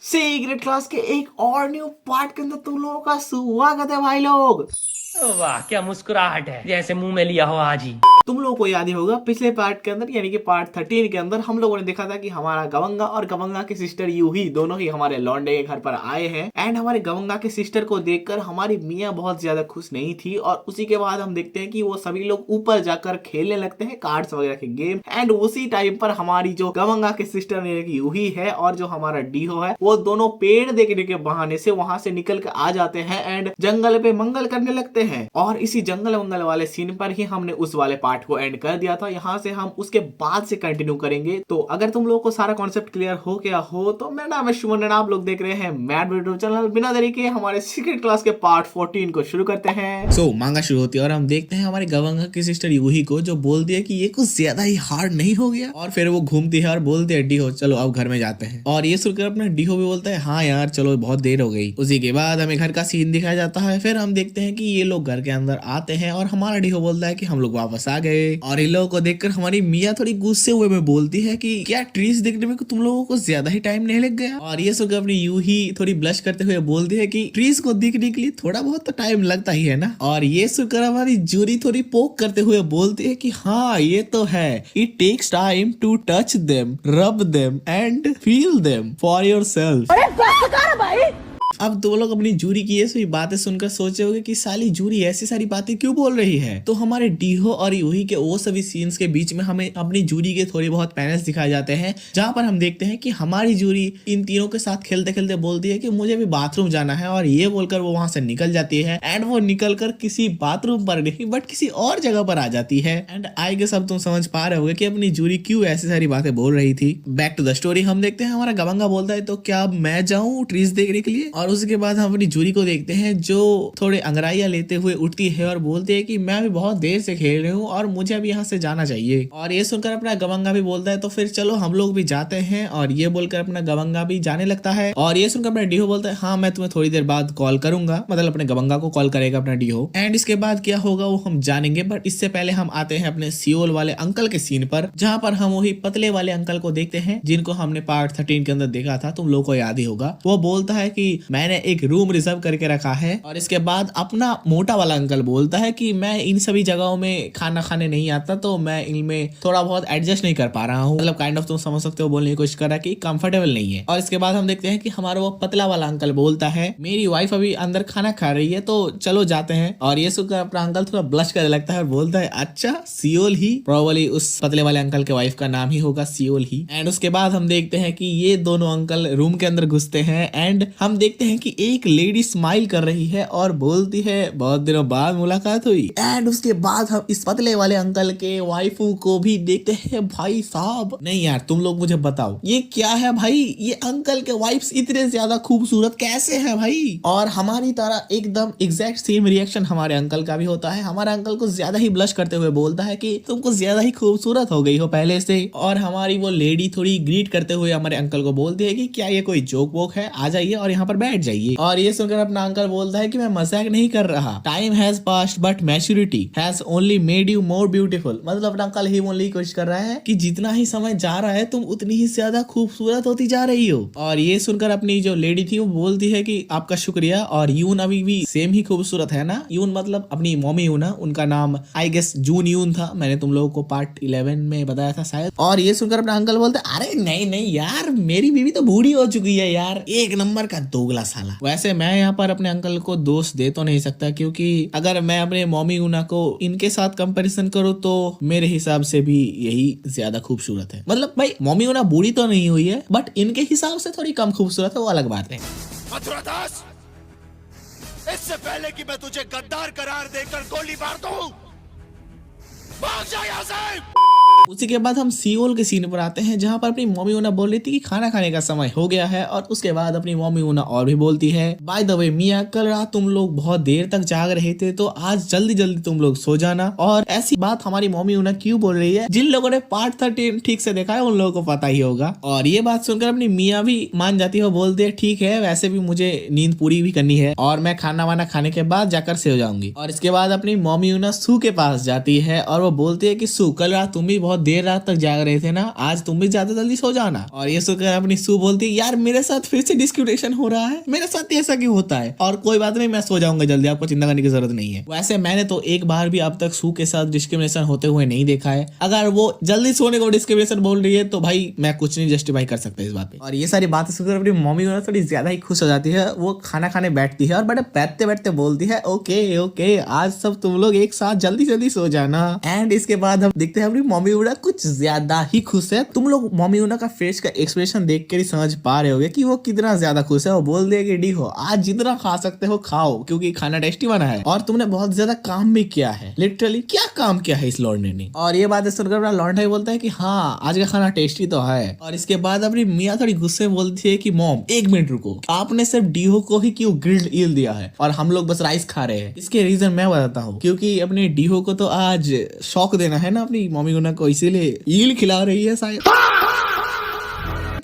Secret class के एक और न्यू पार्ट के अंदर तुम लोगों का स्वागत है भाई लोग। वाह क्या मुस्कुराहट है, जैसे मुंह में लिया हो आज ही। तुम लोगों को याद ही होगा पिछले पार्ट के अंदर यानी कि पार्ट 13 के अंदर हम लोगों ने देखा था कि हमारा गवंगा और गवंगा की सिस्टर यूही दोनों ही हमारे लौंडे के घर पर आए हैं। एंड हमारे गवंगा की सिस्टर को देखकर हमारी मियाँ बहुत ज्यादा खुश नहीं थी और उसी के बाद हम देखते हैं कि वो सभी लोग ऊपर जाकर खेलने लगते हैं कार्ड्स वगैरह के गेम। एंड उसी टाइम पर हमारी जो गवंगा की सिस्टर यूही है और जो हमारा डीहो है वो दोनों पेड़ देखने के बहाने से वहां से निकल कर आ जाते हैं एंड जंगल पे मंगल करने लगते हैं। और इसी जंगल मंगल वाले सीन पर ही हमने उस वाले पार्ट को एंड कर दिया था। यहाँ से हम उसके बाद से कंटिन्यू करेंगे। तो अगर तुम लोगों को सारा कॉन्सेप्ट क्लियर हो गया हो तो मेरा नाम है शुमन और आप लोग देख रहे हैं मैड वीडियो चैनल। बिना देरी के हमारे सीक्रेट क्लास के पार्ट 14 को शुरू करते हैं। सो मांगा शुरू होती है और हम देखते हैं हमारे गवंगा की सिस्टर यूही को जो बोलती है कि ये कुछ ज्यादा ही हार्ड नहीं हो गया। और फिर वो घूमती है और बोलती है डीहो चलो अब घर में जाते हैं। और ये सुनकर अपना डीहो भी बोलता है हाँ यार चलो बहुत देर हो गई। उसी के बाद हमें घर का सीन दिखाया जाता है। फिर हम देखते हैं कि ये लोग घर के अंदर आते हैं और हमारा डीहो बोलता है कि हम लोग वापस आ गए। और इन लोगों को देखकर हमारी मियाँ थोड़ी गुस्से हुए में बोलती है कि क्या ट्रीज देखने में तुम लोगों को ज्यादा ही टाइम नहीं लग गया। और ये सुनकर अपनी यूही थोड़ी ब्लश करते हुए बोलती है कि ट्रीज को देखने के लिए थोड़ा बहुत तो टाइम लगता ही है ना। और ये सुनकर हमारी जूरी थोड़ी पोक करते हुए बोलती है कि हाँ ये तो है, it takes time to touch them, rub them and feel them for yourself. अब तुम लोग अपनी जूरी की ये सभी बातें सुनकर सोचे होगे कि साली जूरी ऐसी सारी बातें क्यों बोल रही है। तो हमारे डीहो और यूही के वो सभी सीन्स के बीच में हमें अपनी जूरी के थोड़ी बहुत पैनल्स दिखाए जाते हैं जहां पर हम देखते हैं कि हमारी जूरी इन तीनों के साथ खेलते खेलते बोलती है कि मुझे भी बाथरूम जाना है। और ये बोलकर वो वहां से निकल जाती है एंड वो निकल कर किसी बाथरूम पर नहीं बट किसी और जगह पर आ जाती है। एंड आई गेस अब तुम समझ पा रहे होगे कि अपनी जूरी क्यों ऐसी सारी बातें बोल रही थी। बैक टू द स्टोरी हम देखते हैं हमारा गवंगा बोलता है तो क्या मैं जाऊं ट्रीज देखने के लिए। और उसके बाद हम अपनी जूरी को देखते हैं जो थोड़े अंगड़ाइयां लेते हुए उठती है और बोलती है कि मैं अभी बहुत देर से खेल रही हूँ और मुझे अभी यहाँ से जाना चाहिए। और ये सुनकर अपना गवंगा भी बोलता है तो फिर चलो हम लोग भी जाते हैं। और ये बोलकर अपना गवंगा भी जाने लगता है। और ये सुनकर अपना डीहो बोलता है हाँ मैं तुम्हें थोड़ी देर बाद कॉल करूंगा, मतलब अपने गवंगा को कॉल करेगा अपना डीहो। एंड इसके बाद क्या होगा वो हम जानेंगे बट इससे पहले हम आते हैं अपने सियोल वाले अंकल के सीन पर जहाँ पर हम वही पतले वाले अंकल को देखते हैं जिनको हमने पार्ट 13 के अंदर देखा था। तुम लोग को याद ही होगा। वो बोलता है कि मैंने एक रूम रिजर्व करके रखा है। और इसके बाद अपना मोटा वाला अंकल बोलता है कि मैं इन सभी जगहों में खाना खाने नहीं आता तो मैं इनमें थोड़ा बहुत एडजस्ट नहीं कर पा रहा हूँ। मतलब काइंड ऑफ तुम समझ सकते हो बोलने की कोशिश कर रहा है कि कंफर्टेबल नहीं है। और इसके बाद हम देखते हैं कि हमारा वो पतला वाला अंकल बोलता है मेरी वाइफ अभी अंदर खाना खा रही है तो चलो जाते हैं। और ये सुनकर अपना अंकल थोड़ा ब्लश करने लगता है और बोलता है अच्छा सियोल ही, प्रोबेबली उस पतले वाले अंकल के वाइफ का नाम ही होगा सियोल ही। एंड उसके बाद हम देखते हैं कि ये दोनों अंकल रूम के अंदर घुसते हैं एंड हम देखते हैं कि एक लेडी स्माइल कर रही है और बोलती है बहुत दिनों बाद मुलाकात हुई। एंड उसके बाद हम इस पतले वाले अंकल के वाइफू को भी देखते हैं। भाई साहब नहीं यार तुम लोग मुझे बताओ ये क्या है भाई, ये अंकल के वाइफ्स इतने ज्यादा खूबसूरत कैसे है भाई। और हमारी तरह एकदम एग्जैक्ट सेम रिएक्शन हमारे अंकल का भी होता है। हमारे अंकल को ज्यादा ही ब्लश करते हुए बोलता है कि तुमको ज्यादा ही खूबसूरत हो गई हो पहले से। और हमारी वो लेडी थोड़ी ग्रीट करते हुए हमारे अंकल को बोलती है कि क्या ये कोई जोक वोक है, आ जाइए और यहाँ पर बैठ जाइए। और ये सुनकर अपना अंकल बोलता है कि मैं मजाक नहीं कर रहा, time has passed but maturity has only made you more beautiful. मतलब अपना अंकल ही बोलने की कोशिश कर रहा है कि जितना ही समय जा रहा है तुम उतनी ही ज्यादा खूबसूरत होती जा रही हो। और ये सुनकर अपनी जो लेडी थी वो बोलती है कि आपका शुक्रिया। और यून अभी भी सेम ही खूबसूरत है ना। यून मतलब अपनी मम्मी यून, उनका नाम आई गेस जून यून था, मैंने तुम लोगों को पार्ट 11 में बताया था शायद। और ये सुनकर अपना अंकल बोलते अरे नहीं नहीं यार मेरी बीवी तो बूढ़ी हो चुकी है यार, एक नंबर का दोगला साला। वैसे मैं यहाँ पर अपने अंकल को दोष दे तो नहीं सकता क्योंकि अगर मैं अपने मम्मी यूना को इनके साथ कंपैरिजन करूँ तो मेरे हिसाब से भी यही ज्यादा खूबसूरत है। मतलब भाई मम्मी यूना बूढ़ी तो नहीं हुई है बट इनके हिसाब से थोड़ी कम खूबसूरत है, वो अलग बात है। मथुरा दास, इससे पहले कि मैं तुझे गद्दार करार देकर गोली मार दूं, भाग जा यहाँ से। उसी के बाद हम सियोल के सीन पर आते हैं जहां पर अपनी मम्मी ऊना बोल रही थी कि खाना खाने का समय हो गया है। और उसके बाद अपनी मम्मी ऊना और भी बोलती है बाय द वे मियां कल रात तुम लोग बहुत देर तक जाग रहे थे तो आज जल्दी जल्दी तुम लोग सो जाना। और ऐसी बात हमारी मम्मी ऊना क्यों बोल रही है, जिन लोगों ने पार्ट 13 ठीक से देखा है उन लोगों को पता ही होगा। और ये बात सुनकर अपनी मियाँ भी मान जाती है, बोलती है ठीक है वैसे भी मुझे नींद पूरी भी करनी है और मैं खाना वाना खाने के बाद जाकर सो जाऊंगी। और इसके बाद अपनी मम्मी ऊना सू के पास जाती है और वो बोलती है कि सू कल रात तुम भी बहुत बहुत देर रात तक जाग रहे थे ना, आज तुम भी ज्यादा जल्दी सो जाना। और ये सुनकर अपनी सू बोलती है यार मेरे साथ फिर से डिस्क्रिमिनेशन हो रहा है, मेरे साथ ऐसा क्यों होता है? और कोई बात नहीं, मैं सो जाऊंगा जल्दी, आपको चिंता करने की जरूरत नहीं है। वैसे मैंने तो एक बार भी अब तक सू के साथ डिस्क्रिमिनेशन होते हुए नहीं देखा है। अगर वो जल्दी सोने को डिस्क्रिमिनेशन बोल रही है तो भाई मैं कुछ नहीं जस्टिफाई कर सकता इस बात पे। और ये सारी बातें सुनकर अपनी मम्मी थोड़ी ज्यादा ही खुश हो जाती है। वो खाना खाने बैठती है और बड़े बैठते बैठते बोलती है ओके ओके आज सब तुम लोग एक साथ जल्दी जल्दी सो जाना। एंड इसके बाद हम देखते हैं अपनी मम्मी उड़ा कुछ ज्यादा ही खुश है। तुम लोग मम्मी उड़ा का फेस का एक्सप्रेशन देख कर ही समझ पा रहे होगे कि वो कितना ज्यादा खुश है। वो बोल देगी डी हो आज जितना खा सकते हो खाओ क्योंकि खाना टेस्टी बना है और तुमने बहुत ज्यादा काम भी किया है। लिटरली क्या काम किया है इस लौंडे ने। और ये बात सुनकर अपना लौंडा बोलता है कि हाँ आज का खाना टेस्टी तो है। और इसके बाद अपनी मियाँ थोड़ी गुस्से में बोलती है कि मॉम एक मिनट रुको, आपने सिर्फ डीहो को ही क्यों ग्रिल्ड ईल दिया है और हम लोग बस राइस खा रहे हैं? इसके रीजन मैं बताता हूँ, क्योंकि अपने डीहो को तो आज शौक देना है ना अपनी मम्मी गुना को, इसीलिए ईल खिला रही है शायद।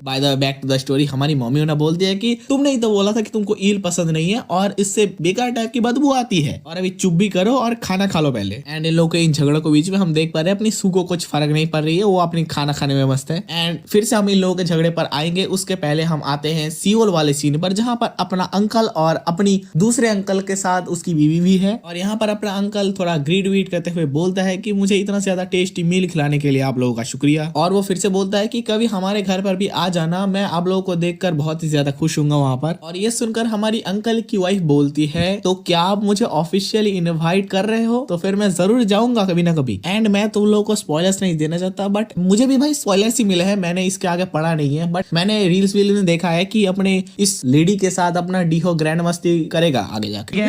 By the way back to the story, हमारी मम्मी ने बोलती है कि तुमने ही तो बोला था कि तुमको ईल पसंद नहीं है और इससे बेकार टाइप की बदबू आती है और अभी चुप भी करो और खाना खा लो पहले। एंड इन लोगों के इन झगड़ों के बीच में हम देख पा रहे हैं अपनी सू को कुछ फर्क नहीं पड़ रही है, वो अपनी खाना खाने में मस्त है। एंड फिर से हम इन लोगों के झगड़े पर आएंगे, उसके पहले हम आते हैं सियोल वाले सीन पर जहाँ पर अपना अंकल और अपनी दूसरे अंकल के साथ उसकी बीवी भी है। और यहाँ पर अपना अंकल थोड़ा ग्रीड वीड करते हुए बोलता है कि मुझे इतना ज्यादा टेस्टी मील खिलाने के लिए आप लोगों का शुक्रिया। और वो फिर से बोलता है कि कभी हमारे घर पर भी आ जाना, मैं आप लोगों को देखकर बहुत ही ज्यादा खुश होऊंगा वहां पर। और ये सुनकर हमारी अंकल की वाइफ बोलती है तो क्या आप मुझे ऑफिशियली इनवाइट कर रहे हो? तो फिर मैं जरूर जाऊंगा कभी ना कभी। एंड मैं तुम लोगों को स्पॉयलर्स नहीं देना चाहता बट मुझे भी भाई स्पॉयलर्स ही मिले हैं, मैंने इसके आगे पढ़ा नहीं है बट मैंने रील्स वील में देखा है कि अपने इस लेडी के साथ अपना डीहो ग्रैंड मस्ती करेगा आगे जाके।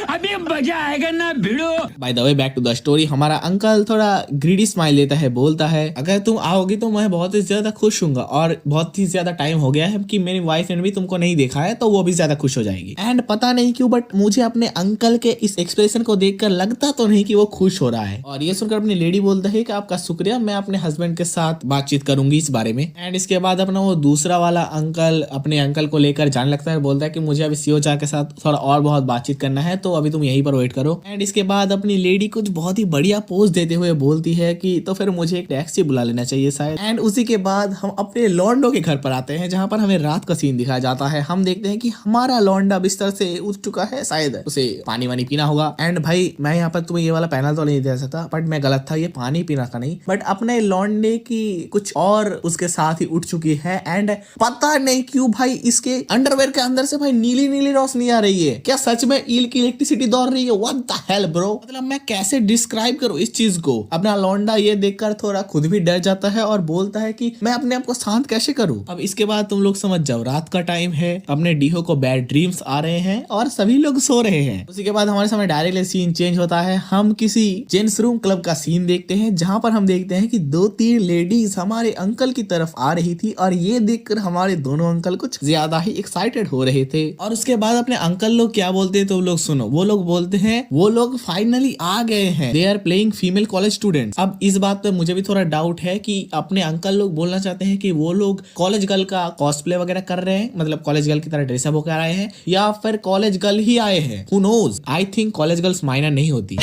अभी मजा आएगा ना भिड़ो। By the way back to the story, हमारा अंकल थोड़ा ग्रीडी स्माइल देता है, बोलता है अगर तुम आओगी तो मैं बहुत ही ज्यादा खुश हूँगा और बहुत ही ज्यादा टाइम हो गया है कि मेरी वाइफ ने भी तुमको नहीं देखा है तो वो भी ज्यादा खुश हो जाएगी। एंड पता नहीं क्यों बट मुझे अपने अंकल के इस एक्सप्रेशन को देखकर लगता तो नहीं कि वो खुश हो रहा है। और ये सुनकर अपनी लेडी बोलता है कि आपका शुक्रिया, मैं अपने हस्बैंड के साथ बातचीत करूंगी इस बारे में। एंड इसके बाद अपना वो दूसरा वाला अंकल अपने अंकल को लेकर जाने लगता है, बोलता है कि मुझे अभी सीओ चार के साथ थोड़ा और बहुत बातचीत करना है तो अभी तुम यहीं पर वेट करो। एंड इसके बाद अपनी लेडी कुछ बहुत ही बढ़िया पोज देते हुए बोलती है कि तो फिर मुझे एक टैक्सी बुला लेना चाहिए शायद। एंड उसी के बाद हम अपने लॉन्डो के घर पर आते हैं जहां पर हमें रात का सीन दिखाया जाता है। हम देखते हैं कि हमारा लॉन्डा बिस्तर से उठ चुका है, शायद उसे पानी वानी पीना होगा। एंड भाई मैं यहाँ पर तुम्हें ये वाला पैनल तो नहीं दे सकता बट मैं गलत था, ये पानी पीना का नहीं बट अपने लॉन्डे की कुछ और उसके साथ ही उठ चुकी है। एंड पता नहीं क्यों भाई इसके अंडरवेयर के अंदर से भाई नीली नीली रोशनी आ रही है। क्या सच में ईल की इलेक्ट्रिसिटी दौड़ रही है? व्हाट द हेल ब्रो, मतलब मैं कैसे डिस्क्राइब करूं इस चीज को। अपना लौंडा ये देखकर थोड़ा खुद भी डर जाता है और बोलता है कि मैं अपने आप को शांत कैसे करूं। अब इसके बाद तुम लोग समझ जाओ, रात का टाइम है, अपने डीहो को बैड ड्रीम्स आ रहे हैं और सभी लोग सो रहे हैं। उसी के बाद हमारे सामने डायरेक्टली सीन चेंज होता है, हम किसी जेंट्स रूम क्लब का सीन देखते हैं जहां पर हम देखते हैं कि 2-3 लेडीज हमारे अंकल की तरफ आ रही थी और ये देखकर हमारे दोनों अंकल कुछ ज्यादा ही एक्साइटेड हो रहे थे। और उसके बाद अपने अंकल लोग क्या बोलते हैं तो लोग सुनो, वो लोग बोलते हैं वो लोग फाइनली आ गए हैं, they are playing female college students. अब इस बात पे मुझे भी थोड़ा डाउट है कि अपने अंकल लोग बोलना चाहते हैं कि वो लोग कॉलेज गर्ल का कॉस्प्ले वगैरह कर रहे हैं, मतलब कॉलेज गर्ल की तरह ड्रेसअप होकर आए हैं, या फिर कॉलेज गर्ल ही आए हैं, who knows. I think college girls minor नहीं होती।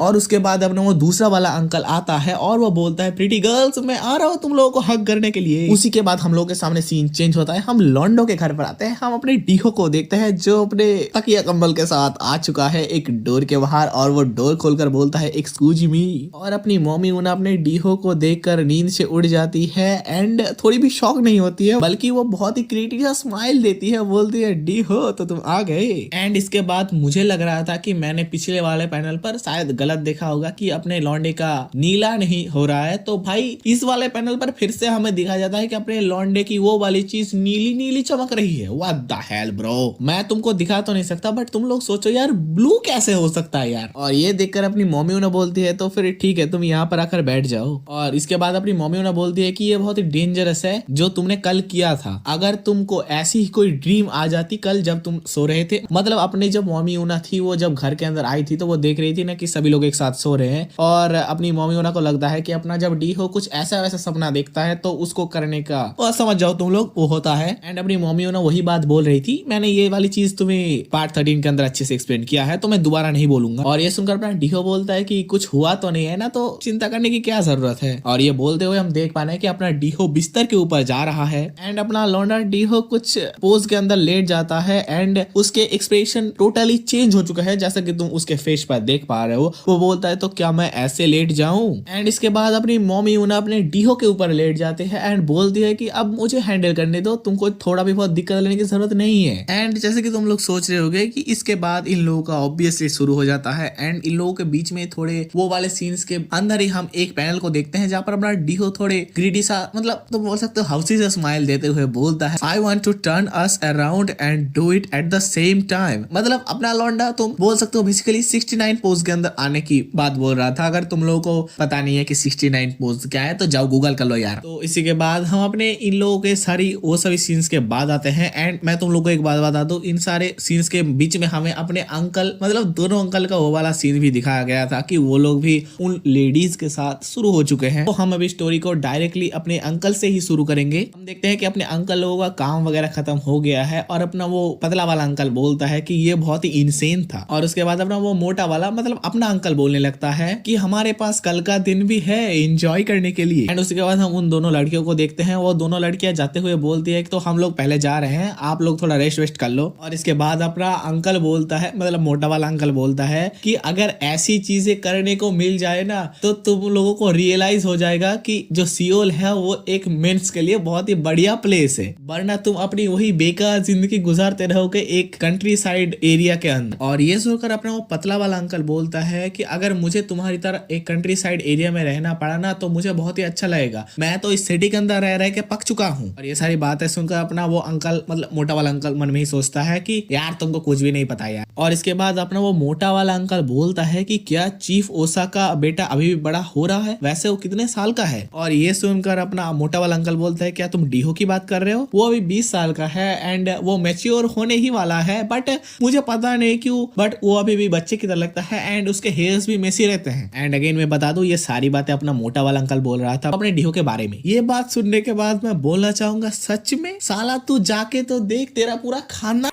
और उसके बाद अपना वो दूसरा वाला अंकल आता है और वो बोलता है प्रीटी गर्ल्स मैं आ रहा हूँ तुम लोगों को हग करने के लिए। उसी के बाद हम लोग के सामने सीन चेंज होता है, हम लॉन्डो के घर पर आते हैं। हम अपने डीहो को देखते हैं जो अपने तकिया कंबल के साथ आ चुका है एक डोर के बाहर और वो डोर खोलकर बोलता है एक्सक्यूज मी। और अपनी मम्मी उन्हें अपने डीहो को देखकर नींद से उड़ जाती है एंड थोड़ी भी शॉक नहीं होती है बल्कि वो बहुत ही क्रिएटिव सा स्माइल देती है, बोलती है डीहो तो तुम आ गए। एंड इसके बाद मुझे लग रहा था कि मैंने पिछले वाले पैनल पर शायद गलत देखा होगा कि अपने लौंडे का नीला नहीं हो रहा है, तो भाई इस वाले पैनल पर फिर से हमें दिखाया जाता है कि अपने लौंडे की वो वाली चीज नीली नीली चमक रही है। व्हाट द हेल ब्रो, मैं तुमको दिखा तो नहीं सकता बट तुम लोग सोचो यार ब्लू कैसे हो सकता है यार। और ये देखकर अपनी मम्मी उन्हें बोलती है तो फिर ठीक है तुम यहाँ पर आकर बैठ जाओ। और इसके बाद अपनी मम्मी उन्हें बोलती है कि ये बहुत ही डेंजरस है जो तुमने कल किया था। अगर तुमको ऐसी ही कोई ड्रीम आ जाती कल जब तुम सो रहे थे, मतलब अपनी जब मम्मी उन्हें थी वो जब घर के अंदर आई थी तो वो देख रही थी ना कि सभी लोग एक साथ सो रहे हैं और अपनी मम्मी को लगता है कि अपना जब डीहो कुछ ऐसा वैसा सपना देखता है तो उसको करने का और समझ जाओ तुम लोग वो होता है। एंड अपनी मम्मी वही बात बोल रही थी। मैंने ये वाली चीज तुम्हें पार्ट 13 के अंदर अच्छे से एक्सप्लेन किया है तो मैं दोबारा नहीं बोलूंगा। और ये सुनकर अपना डीहो बोलता है कि कुछ हुआ तो नहीं है ना, तो चिंता करने की क्या जरूरत है। और ये बोलते हुए हम देख पा रहे हैं कि अपना डीहो बिस्तर के ऊपर जा रहा है एंड अपना लौंडा डीहो कुछ पोज के अंदर लेट जाता है एंड उसके एक्सप्रेशन टोटली चेंज हो चुका है जैसा कि तुम उसके फेस पर देख पा रहे हो। वो बोलता है तो क्या मैं ऐसे लेट जाऊं। एंड इसके बाद अपनी मम्मी उन्हें अपने डीहो के ऊपर लेट जाते हैं एंड बोलती है कि अब मुझे हैंडल करने दो, तुमको थोड़ा भी बहुत दिक्कत लेने की जरूरत नहीं है। एंड जैसे कि तुम लोग सोच रहे होगे कि इसके बाद इन लोगों का ऑब्वियसली शुरू हो जाता है एंड इन लोगों के बीच में थोड़े वो वाले सीन्स के अंदर ही हम एक पैनल को देखते हैं जहाँ पर अपना डीहो थोड़े ग्रीडी सा मतलब तुम बोल सकते हो हाउसी से स्माइल देते हुए बोलता है I want to turn us around and do it at the same time. मतलब अपना लौंडा तुम बोल सकते हो बेसिकली 69 पोज के अंदर आने की बात बोल रहा था। अगर तुम लोगों को पता नहीं है कि 69 पोज क्या है तो जाओ गूगल कर लो यार। तो इसी के बाद हम अपने इन लोगों के सारी वो सभी सीन्स के बाद आते हैं एंड मैं तुम लोगों को एक बात बता दूं, इन सारे सीन्स के बीच में हमें अपने अंकल मतलब दोनों अंकल का वो वाला सीन भी दिखाया गया था कि वो लोग भी उन लेडीज के साथ शुरू हो चुके हैं। तो हम अभी स्टोरी को डायरेक्टली अपने अंकल से ही शुरू करेंगे। हम देखते हैं कि अपने अंकल लोगों का काम वगैरह खत्म हो गया है और अपना वो पतला वाला अंकल बोलता है कि ये बहुत ही इंसेन था। और उसके बाद अपना वो मोटा वाला मतलब अपना अंकल बोलने लगता है कि हमारे पास कल का दिन भी है एंजॉय करने के लिए। एंड उसके बाद हम उन दोनों लड़कियों को देखते हैं, वो दोनों लड़कियां जाते हुए बोलती है कि तो हम लोग पहले जा रहे हैं, आप लोग थोड़ा रेस्ट वेस्ट कर लो। और इसके बाद अपना अंकल बोलता है मतलब मोटा वाला अंकल बोलता है कि अगर ऐसी चीजें करने को मिल जाए ना तो तुम लोगों को रियलाइज हो जाएगा कि जो सियोल है वो एक मेंस के लिए बहुत ही बढ़िया प्लेस है, वरना तुम अपनी वही बेकार जिंदगी गुजारते रहोगे एक कंट्री साइड एरिया के अंदर। और ये सुनकर अपना वो पतला वाला अंकल बोलता है कि अगर मुझे तुम्हारी तरह एक कंट्री साइड एरिया में रहना पड़ा ना तो मुझे बहुत ही अच्छा लगेगा, मैं तो इस सिटी के अंदर रह रह के पक चुका हूँ। और ये सारी बातें सुनकर अपना वो अंकल मतलब मोटा वाला अंकल मन में ही सोचता है कि यार तुमको कुछ भी नहीं पता यार। और इसके बाद अपना वो मोटा वाला अंकल बोलता है कि क्या चीफ ओसा का बेटा अभी भी बड़ा हो रहा है, वैसे वो कितने साल का है। और ये सुनकर अपना मोटा वाला अंकल बोलता है क्या तुम डीहो की बात कर रहे हो, वो अभी 20 साल का है एंड वो मैच्योर होने ही वाला है, बट मुझे पता नहीं क्यों बट वो अभी भी बच्चे की तरह लगता है एंड उसके हेयर्स भी मेसी रहते हैं। एंड अगेन मैं बता दूं ये सारी बातें अपना मोटा वाला अंकल बोल रहा था अपने डीहो के बारे में। ये बात सुनने के बाद मैं बोलना चाहूंगा सच में साला तू जाके तो देख तेरा पूरा खाना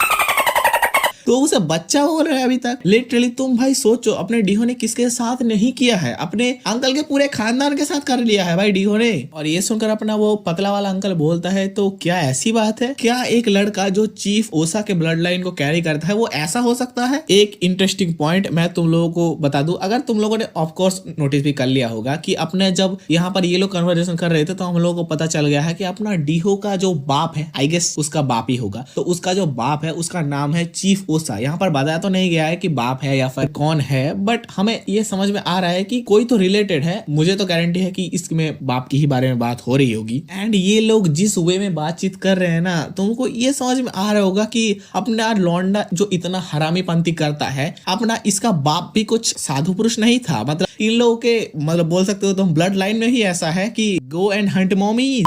तो उसे बच्चा बोल रहा है अभी तक। लिटरली तुम भाई सोचो अपने डीहो ने किसके साथ नहीं किया है, अपने अंकल के पूरे खानदान के साथ कर लिया है भाई डीहो ने। और ये सुनकर अपना वो पतला वाला अंकल बोलता है तो क्या ऐसी बात है, क्या एक लड़का जो चीफ ओसा के ब्लड लाइन को कैरी करता है वो ऐसा हो सकता है। एक इंटरेस्टिंग पॉइंट मैं तुम लोगों को बता दूं, अगर तुम लोगों ने ऑफकोर्स नोटिस भी कर लिया होगा कि अपने जब यहाँ पर ये लोग कन्वर्सेशन कर रहे थे तो हम लोगों को पता चल गया है कि अपना डीहो का जो बाप है आई गेस उसका बाप ही होगा, तो उसका जो बाप है उसका नाम है चीफ ओसा। यहाँ पर बताया तो नहीं गया है कि बाप है या फिर कौन है, बट हमें ये समझ में आ रहा है कि कोई तो रिलेटेड है। मुझे तो गारंटी है कि इसमें बाप की ही बारे में बात हो रही होगी। एंड ये लोग जिस वे में बातचीत कर रहे हैं ना तुमको ये समझ में आ रहा होगा कि अपना लौंडा जो इतना हरामी पंथी करता है अपना इसका बाप भी कुछ साधु पुरुष नहीं था। मतलब इन लोगों के मतलब बोल सकते हो तुम ब्लड लाइन में ही ऐसा है कि go and hunt mommy.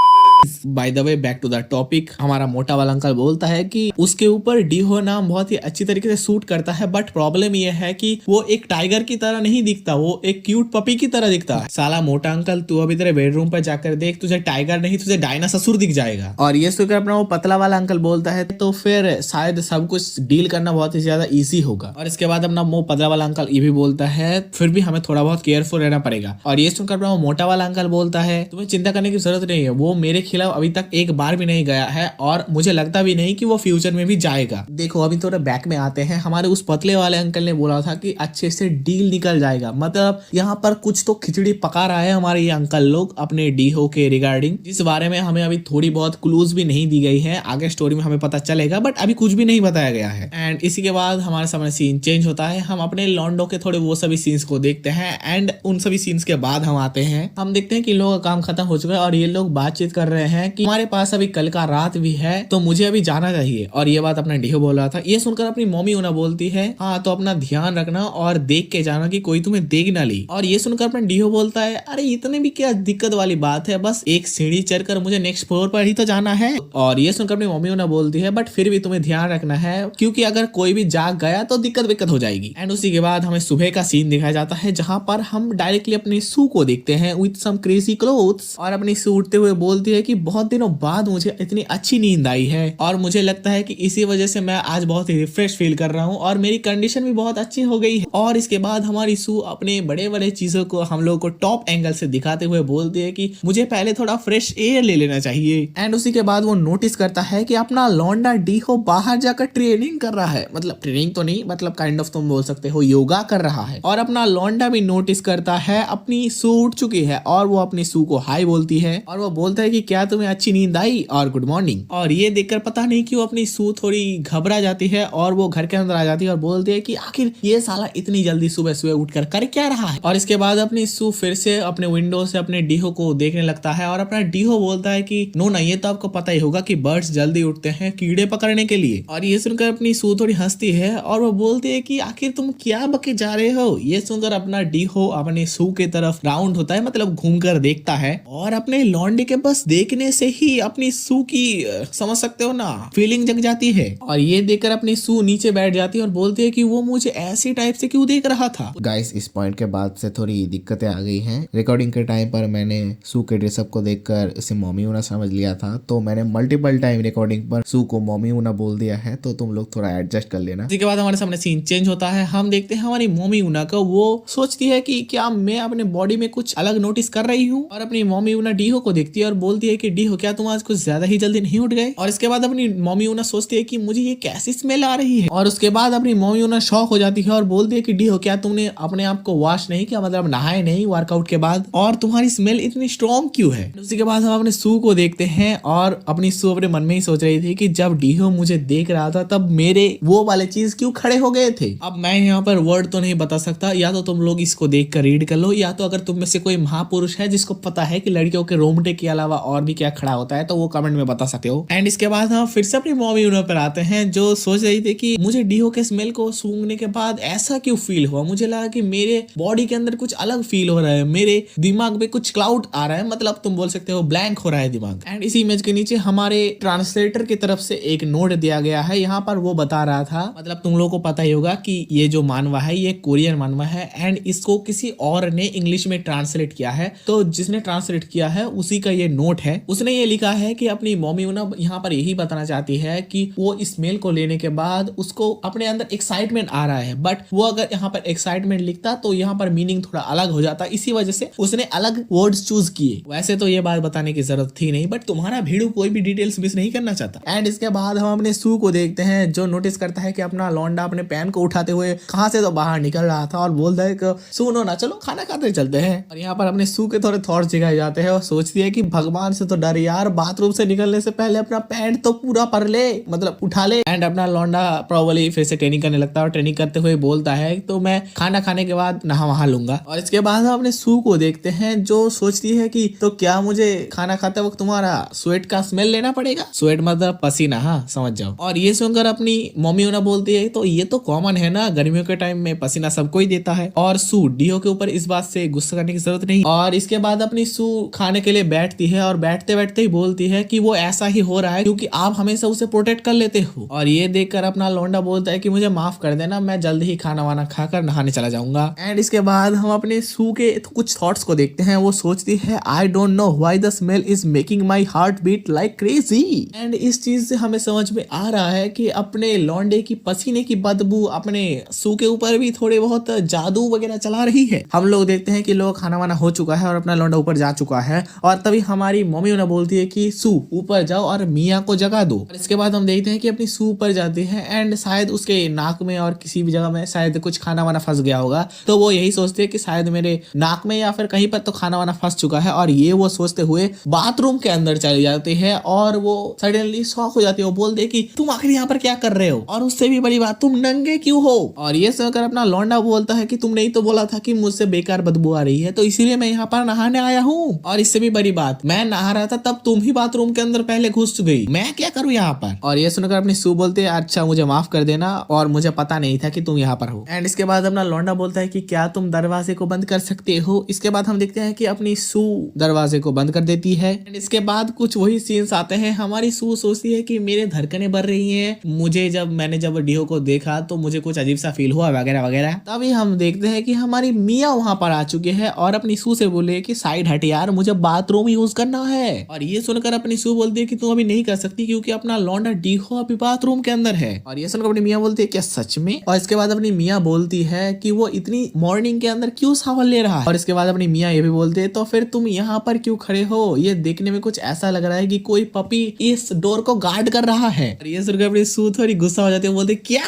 By the way back to the topic, हमारा मोटा वाला अंकल बोलता है कि उसके ऊपर डीहो नाम बहुत ही अच्छी तरीके से सूट करता है, बट प्रॉब्लम ये है कि वो एक टाइगर की तरह नहीं दिखता, वो एक क्यूट पपी की तरह दिखता है। साला मोटा अंकल तू अभी तेरे बेडरूम पर जाकर देख, तुझे टाइगर नहीं तुझे डायनासोर दिख जाएगा। और ये सुनकर अपना वो पतला वाला अंकल बोलता है तो फिर शायद सब कुछ डील करना बहुत ही ज्यादा ईजी होगा। और इसके बाद अपना वो पतला वाला अंकल ये भी बोलता है फिर भी हमें थोड़ा बहुत केयरफुल रहना पड़ेगा। और ये सुनकर अपना वो मोटा वाला अंकल बोलता है तुम्हें चिंता करने की जरूरत नहीं है, वो मेरे खिलाफ अभी तक एक बार भी नहीं गया है और मुझे लगता भी नहीं कि वो फ्यूचर में भी जाएगा। देखो अभी थोड़ा बैक में आते हैं, हमारे उस पतले वाले अंकल ने बोला था कि अच्छे से डील निकल जाएगा, मतलब यहाँ पर कुछ तो खिचड़ी पका रहा है हमारे ये अंकल लोग अपने डीहो के रिगार्डिंग, जिस बारे में हमें अभी थोड़ी बहुत क्लूज भी नहीं दी गई है, आगे स्टोरी में हमें पता चलेगा बट अभी कुछ भी नहीं बताया गया है। एंड इसी के बाद हमारे सामने सीन चेंज होता है, हम अपने लॉन्डो के थोड़े वो सभी सीन्स को देखते हैं एंड उन सभी सीन्स के बाद हम आते हैं, हम देखते हैं कि इन लोगों का काम खत्म हो चुका है और ये लोग बातचीत कर रहे हैं कि हमारे पास अभी कल का रात भी है तो मुझे अभी जाना चाहिए। और ये बात अपना डीहो बोल रहा था। ये सुनकर अपनी मम्मी उन्हें बोलती है हाँ तो अपना ध्यान रखना और देख के जाना कि कोई तुम्हें देख ना ली। और ये सुनकर अपना डीहो बोलता है अरे इतने भी क्या दिक्कत वाली बात है, बस एक सीढ़ी चढ़कर मुझे नेक्स्ट फ्लोर पर ही तो जाना है। और ये सुनकर अपनी मम्मी उन्हें बोलती है बट फिर भी तुम्हें ध्यान रखना है क्योंकि अगर कोई भी जाग गया तो दिक्कत हो जाएगी। एंड उसी के बाद हमें सुबह का सीन दिखाया जाता है जहां पर हम डायरेक्टली अपनी सू को देखते हैं विद सम क्रेजी क्लोथ्स। और अपनी सू उठते हुए बोलती है कि बहुत दिनों बाद मुझे इतनी अच्छी नींद आई है और मुझे लगता है कि इसी वजह से मैं आज बहुत ही रिफ्रेश फील कर रहा हूँ और मेरी कंडीशन भी बहुत अच्छी हो गई है। और इसके बाद हमारी सू अपने बड़े बड़े चीजों को हम लोग को टॉप एंगल से दिखाते हुए बोलती है कि मुझे पहले थोड़ा फ्रेश एयर ले लेना चाहिए। एंड उसी के बाद वो नोटिस करता है कि अपना लौंडा डीहो बाहर जाकर ट्रेनिंग कर रहा है, मतलब ट्रेनिंग तो नहीं मतलब काइंड ऑफ तुम बोल सकते हो योगा कर रहा है। और अपना लौंडा भी नोटिस करता है अपनी सू उठ चुकी है और वो अपनी सू को हाई बोलती है और वो बोलता है कि क्या तुम्हें अच्छी नींद आई और गुड मॉर्निंग। और ये देखकर पता नहीं क्यों अपनी सू थोड़ी घबरा जाती है और वो घर के अंदर आ जाती है और बोलती है कि आखिर ये साला इतनी जल्दी सुबह सुबह उठकर कर क्या रहा है। और इसके बाद अपनी सू फिर से अपने विंडो से अपने डीहो को देखने लगता है और अपना डीहो बोलता है कि नो ना ये तो आपको पता ही होगा कि बर्ड्स जल्दी उठते हैं कीड़े पकड़ने के लिए। और ये सुनकर अपनी सू थोड़ी हंसती है और वो बोलती है कि आखिर तुम क्या बके जा रहे हो। ये सुनकर अपना डीहो अपने सू के तरफ राउंड होता है मतलब घूमकर देखता है और अपने लौंडे के बस देखने से ही अपनी सू की समझ सकते हो ना फीलिंग जग जाती है। और ये देखकर अपनी सू नीचे बैठ जाती है और बोलती है कि वो मुझे ऐसी टाइप से क्यों देख रहा था। गाइस इस पॉइंट के बाद से थोड़ी दिक्कतें आ गई हैं। रिकॉर्डिंग के टाइम पर मैंने सू के ड्रेसअप को देखकर इसे मॉमी ऊना समझ लिया था तो मैंने मल्टीपल टाइम रिकॉर्डिंग पर सू को मॉमी ऊना बोल दिया है तो तुम लोग थोड़ा एडजस्ट कर लेना। इसके बाद हमारे सामने सीन चेंज होता है। हम देखते हैं हमारी मॉमी ऊना को, वो सोचती है कि क्या मैं अपने बॉडी में कुछ अलग नोटिस कर रही हूँ। और अपनी मॉमी ऊना डीहो को देखती है और बोलती है कि डीहो क्या तुम आज कुछ ज्यादा ही जल्दी नहीं उठ गए। और इसके बाद अपनी मॉमी ऊना सोचती है कि मुझे ये कैसी स्मेल आ रही है। और उसके बाद अपनी मॉमी ऊना शॉक हो जाती है और बोलती है कि डीहो क्या तुमने अपने आप को वॉश नहीं किया, मतलब नहाए नहीं वर्कआउट के बाद, और तुम्हारी स्मेल इतनी स्ट्रॉन्ग क्यों है। उसी के बाद हम अपने सू को देखते हैं और अपनी सू अपने मन में ही सोच रही थी कि जब डीहो मुझे देख रहा था तब मेरे वो वाले चीज क्यों खड़े हो गए थे। अब मैं यहाँ पर वर्ड तो नहीं बता सकता, या तो तुम लोग इसको देख कर रीड कर लो या तो अगर तुम में से कोई महापुरुष है जिसको पता है कि लड़कियों के रोमटे के अलावा और भी क्या खड़ा होता है तो वो कमेंट में बता सकते हो। एंड इसके बाद हम फिर से अपनी मॉमी ऊना पर आते हैं जो सोच रही थी कि मुझे डीहो के स्मेल को सूंघने के बाद ऐसा क्यों फील हुआ। मुझे लगा कि मेरे बॉडी के अंदर कुछ अलग फील हो रहा है, मेरे दिमाग में कुछ क्लाउड आ रहा है, मतलब तुम बोल सकते हो ब्लैंक हो रहा है दिमाग। एंड इसी इमेज के नीचे हमारे ट्रांसलेटर की तरफ से एक नोट दिया गया है। यहाँ पर वो बता रहा था, मतलब तुम लोगों को पता ही होगा कि ये जो मानवा है ये कोरियन मानवा है एंड इसको किसी और ने इंग्लिश में ट्रांसलेट किया है। तो जिसने ट्रांसलेट किया है उसी का ये नोट है। उसने ये लिखा है कि अपनी मॉमी ऊना यहाँ पर यही बताना चाहती है कि वो स्मेल को लेने के बाद उसको अपने अंदर एक्साइटमेंट आ रहा है, बट वो अगर यहाँ पर एक्साइटमेंट लिखता तो यहाँ पर मीनिंग थोड़ा अलग हो जाता, इसी वजह से उसने अलग वर्ड्स चूज किए। वैसे तो ये बात बताने की जरूरत थी नहीं, बट तुम्हारा भीड़ू कोई भी डिटेल्स मिस नहीं करना चाहता। एंड इसके बाद हम अपने सू को देखते हैं जो नोटिस करता है कि अपना लौंडा अपने पैन को उठाते हुए कहां से तो बाहर निकल रहा था और बोलता है कि सुनो ना चलो खाना खाते चलते हैं। और यहाँ पर अपने सू के थोड़े थॉट्स दिखाए जाते हैं और सोचती है कि भगवान से तो डर यार, बाथरूम से निकलने से पहले अपना पैंट तो पूरा पर ले, मतलब उठा ले। एंड अपना लौंडा प्रॉब्ली फिर से ट्रेनिंग करने लगता है और ट्रेनिंग करते हुए बोलता है तो मैं खाना खाने के बाद नहा वहा लूंगा। और इसके बाद हम अपने सू को देखते हैं जो सोचती है कि तो क्या मुझे खाना खाते वक्त तुम्हारा स्वेट का स्मेल लेना पड़ेगा। स्वेट मतलब पसीना, हाँ समझ जाओ। और ये सुनकर अपनी मम्मी ऊना बोलती है तो ये तो कॉमन है ना, गर्मियों के टाइम में पसीना सबको ही देता है। और सू डीहो के ऊपर इस बात से गुस्सा करने की जरूरत नहीं। और इसके बाद अपनी सू खाने के लिए बैठती है और बैठते बैठते ही बोलती है कि वो ऐसा ही हो रहा है क्योंकि आप हमेशा उसे प्रोटेक्ट कर लेते हो। और ये देखकर अपना लौंडा बोलता है कि मुझे माफ कर देना, मैं जल्दी ही खाना वाना खाकर नहाने चला जाऊंगा। एंड इसके बाद हम अपने सू के कुछ थॉट्स को देखते हैं। वो सोचती है I don't know why the smell is making my heart beat like crazy. And इस चीज से हमें समझ में आ रहा है कि अपने लौंडे की पसीने की बदबू अपने सू के ऊपर भी थोड़े बहुत जादू वगैरह चला रही है। हम लोग देखते हैं कि लोग खाना वाना हो चुका है और अपना लौंडा ऊपर जा चुका है और तभी हमारी मम्मी उन्हें बोलती है कि सू ऊपर जाओ और मियाँ को जगा दो। और इसके बाद हम देखते हैं कि अपनी सू ऊपर जाती है एंड शायद उसके नाक में और किसी भी जगह में शायद कुछ खाना वाना फंस गया होगा। तो वो यही सोचते हैं कि शायद मेरे नाक में या फिर कहीं पर तो खाना वाना फंस चुका है। और ये वो सोचते हुए बाथरूम के अंदर चली जाती है और वो सडनली शॉक हो जाती है। वो बोलते हैं कि तुम आखिर यहाँ पर क्या कर रहे हो, और उससे भी बड़ी बात तुम नंगे क्यों हो। और ये सुनकर अपना लौंडा बोलता है कि तुमने ही तो बोला था कि मुझसे बेकार बदबू आ रही है तो इसीलिए मैं यहाँ पर नहाने आया हूँ। और इससे भी बड़ी बात, मैं आ रहा था तब तुम ही बाथरूम के अंदर पहले घुस गई, मैं क्या करूँ यहाँ पर। और ये सुनकर अपनी सू बोलते है अच्छा मुझे माफ कर देना और मुझे पता नहीं था कि तुम यहाँ पर हो। एंड इसके बाद अपना लौंडा बोलता है कि क्या तुम दरवाजे को बंद कर सकते हो। इसके बाद हम देखते हैं कि अपनी सू दरवाजे को बंद कर देती है। एंड इसके बाद कुछ वही सीन्स आते हैं। हमारी सू सोचती है कि मेरे धड़कनें बढ़ रही हैं, मुझे मैंने जब डीहो को देखा तो मुझे कुछ अजीब सा फील हुआ वगैरह वगैरह। तभी हम देखते हैं कि हमारी मियाँ वहां पर आ चुके हैं और अपनी सू से बोले कि साइड हट यार, मुझे बाथरूम यूज करना है। और ये सुनकर अपनी सू बोलती है कि तुम अभी नहीं कर सकती क्योंकि अपना लौंडा डीहो अभी बाथरूम के अंदर है। और ये सुनकर अपनी मियाँ बोलती है क्या सच में। और इसके बाद अपनी मियाँ बोलती है कि वो इतनी मॉर्निंग के अंदर क्यों सावन ले रहा है। और इसके बाद अपनी मियाँ ये भी बोलते है तो फिर तुम यहाँ पर क्यों खड़े हो, ये देखने में कुछ ऐसा लग रहा है कि कोई पपी इस डोर को गार्ड कर रहा है। और ये सुनकर अपनी सू थोड़ी गुस्सा हो जाती है, बोलते क्या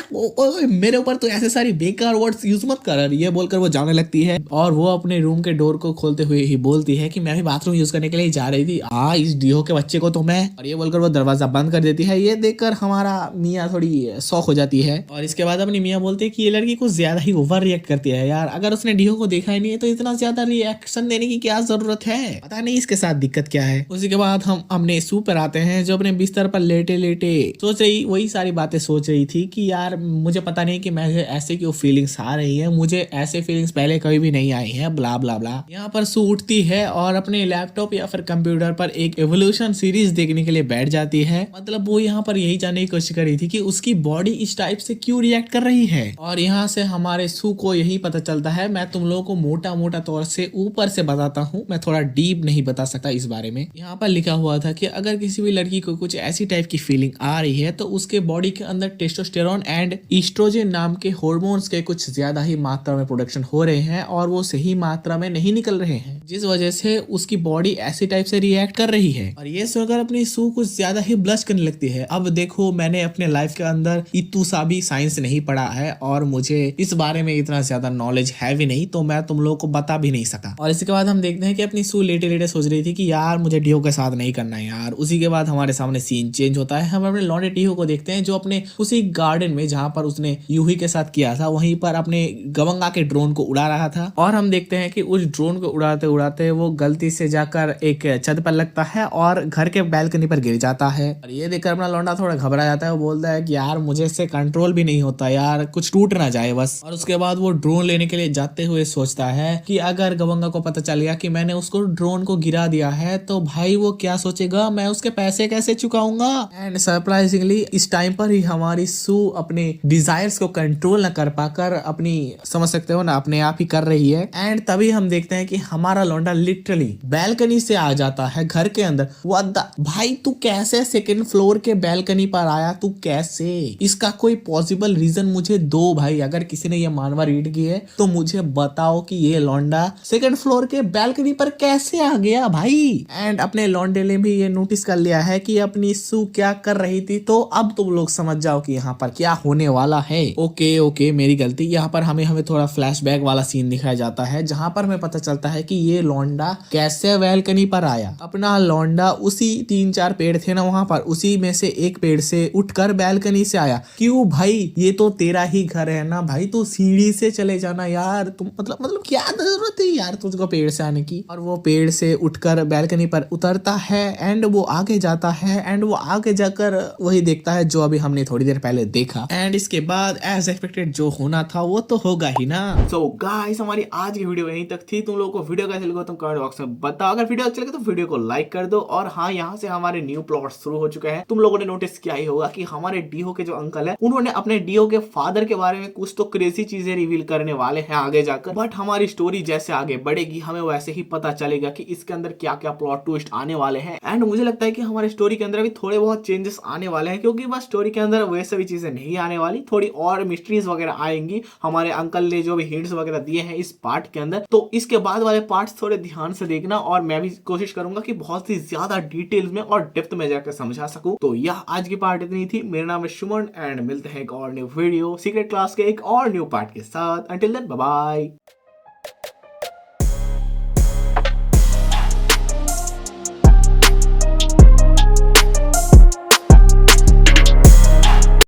मेरे ऊपर तो ऐसे सारी बेकार वर्ड्स यूज मत कर। ये बोलकर वो जाने लगती है और वो अपने रूम के डोर को खोलते हुए ही बोलती है कि मैं भी बाथरूम यूज करने के लिए जा रही थी, इस डीहो के बच्चे को तो मैं। और ये बोलकर वो दरवाजा बंद कर देती है। ये देखकर हमारा मियाँ थोड़ी शौक हो जाती है। और इसके बाद अपनी मियाँ बोलते हैं कि ये लड़की कुछ ज्यादा ही ओवर रिएक्ट करती है यार, अगर उसने डीहो को देखा ही नहीं है तो इतना ज्यादा रिएक्शन देने की क्या जरूरत है, पता नहीं इसके साथ दिक्कत क्या है। उसी के बाद हम अपने सू पर आते हैं जो अपने बिस्तर पर लेटे लेटे सोच रही वही सारी बातें सोच रही थी कि यार मुझे पता नहीं कि मुझे ऐसे क्यों फीलिंग्स आ रही है, मुझे ऐसे फीलिंग्स पहले कभी भी नहीं आई है, ब्ला ब्ला ब्ला। यहाँ पर सू उठती है और अपने लैपटॉप या फिर कंप्यूटर पर एक एवोल्यूशन सीरीज देखने के लिए बैठ जाती है। मतलब वो यहाँ पर यही जानने की कोशिश कर रही थी कि उसकी बॉडी इस टाइप से क्यों रिएक्ट कर रही है। और यहाँ से हमारे सू को यही पता चलता है। मैं तुम लोगों को मोटा मोटा तौर से ऊपर से बताता हूँ, मैं थोड़ा डीप नहीं बता सकता इस बारे में। यहाँ पर लिखा हुआ था कि अगर किसी भी लड़की को कुछ ऐसी टाइप की फीलिंग आ रही है तो उसके बॉडी के अंदर टेस्टोस्टेरोन एंड ईस्ट्रोजन नाम के हार्मोन्स के कुछ ज्यादा ही मात्रा में प्रोडक्शन हो रहे हैं और वो सही मात्रा में नहीं निकल रहे हैं, जिस वजह से उसकी बॉडी ऐसी टाइप से रिएक्ट कर रही है। और ये सुनकर अपनी सू कुछ ज्यादा ही ब्लश करने लगती है। अब देखो मैंने अपने लाइफ के अंदर इतू सा भी साइंस नहीं पढ़ा है और मुझे इस बारे में इतना ज्यादा नॉलेज है भी नहीं, तो मैं तुम लोगों को बता भी नहीं सका। और इसके बाद हम देखते हैं कि अपनी सू लेटे लेटे सोच रही थी कि यार मुझे डीहो के साथ नहीं करना है यार। उसी के बाद हमारे सामने सीन चेंज होता है। हम अपने लौंडे डीहो को देखते हैं जो अपने उसी गार्डन में जहां पर उसने यूही के साथ किया था वहीं पर अपने गवंगा के ड्रोन को उड़ा रहा था। और हम देखते हैं कि उस ड्रोन को उड़ाते उड़ाते वो गलती से जाकर एक छत पर लगता है और घर के बैल्कनी पर गिर जाता है। और ये देखकर अपना लौंडा थोड़ा घबरा जाता है। वो बोलता है कि यार मुझे इससे कंट्रोल भी नहीं होता यार, कुछ टूट ना जाए बस। और उसके बाद वो ड्रोन लेने के लिए जाते हुए सोचता है कि अगर गवंगा को पता चल गया कि मैंने उसको ड्रोन को गिरा दिया है तो भाई वो क्या सोचेगा, मैं उसके पैसे कैसे चुकाऊंगा। एंड सरप्राइजिंगली इस टाइम पर ही हमारी सू अपने डिजायर्स को कंट्रोल न कर पाकर अपनी, समझ सकते हो ना, अपने आप ही कर रही है। एंड तभी हम देखते हैं कि हमारा लौंडा लिटरली बैल्कनी से आ जाता है घर के अंदर। वो भाई तू कैसे सेकंड फ्लोर के बैल्कनी पर आया, तू कैसे, इसका कोई पॉसिबल रीजन मुझे दो भाई। अगर किसी ने ये मानवा रीड की है तो मुझे बताओ कि ये लौंडा सेकंड फ्लोर के बैल्कनी पर कैसे आ गया भाई। एंड अपने लौंडे ने भी ये नोटिस कर लिया है कि अपनी सू क्या कर रही थी। तो अब तुम लोग समझ जाओ कि यहाँ पर क्या होने वाला है। ओके मेरी गलती। यहाँ पर हमें थोड़ा फ्लैशबैक वाला सीन दिखाया जाता है जहाँ पर हमें पता चलता है कि ये लौंडा कैसे बैल्कनी पर आया। अपना लौंडा उसी 3-4 पेड़ थे ना वहां पर, उसी में से एक पेड़ से उठकर बैल्कनी से आया। क्यों भाई, ये तो तेरा ही घर है ना भाई, तू सीढ़ी से चले जाना यार। तुम मतलब क्या जरूरत है यार तुझको पेड़ से आने की। और वो पेड़ से उठकर बैल्कनी पर उतरता है एंड वो आगे जाता है एंड वो आगे जाकर वही देखता है जो अभी हमने थोड़ी देर पहले देखा। एंड इसके बाद एज एक्सपेक्टेड जो होना था वो तो होगा ही ना। सो गाइस हमारी आज की वीडियो यहीं तक थी। तुम लोगों को वीडियो कैसे लगा तुम कमेंट बॉक्स में बताओ। अगर वीडियो अच्छा लगे तो वीडियो को लाइक कर दो। और हाँ, यहाँ से हमारे न्यू प्लॉट शुरू हो चुके हैं। तुम लोगों ने नोटिस किया ही होगा कि हमारे डीओ के जो अंकल है उन्होंने अपने डीओ के फादर के बारे में कुछ तो क्रेजी चीजें रिवील करने वाले हैं आगे जाकर। बट हमारी स्टोरी जैसे आगे बढ़ेगी हमें वैसे ही पता चलेगा कि इसके अंदर क्या क्या प्लॉट ट्विस्ट आने वाले हैं। एंड मुझे लगता है कि हमारी स्टोरी के अंदर भी थोड़े बहुत चेंजेस आने वाले हैं, क्योंकि बस स्टोरी के अंदर वैसे भी चीजें नहीं आने वाली, थोड़ी और मिस्ट्रीज वगैरह आएंगी। हमारे अंकल ने जो भी हिंट्स वगैरह दिए हैं इस पार्ट के अंदर, तो इसके बाद वाले पार्ट्स थोड़े ध्यान से देखना। और मैं भी कोशिश करूंगा कि बहुत ही ज्यादा डिटेल्स में और डेप्थ में जाकर समझा सकूं। तो यह आज की पार्ट इतनी थी। मेरा नाम है सुमन एंड मिलते हैं एक और न्यू वीडियो सीक्रेट क्लास के एक और न्यू पार्ट के साथ। Until then bye bye.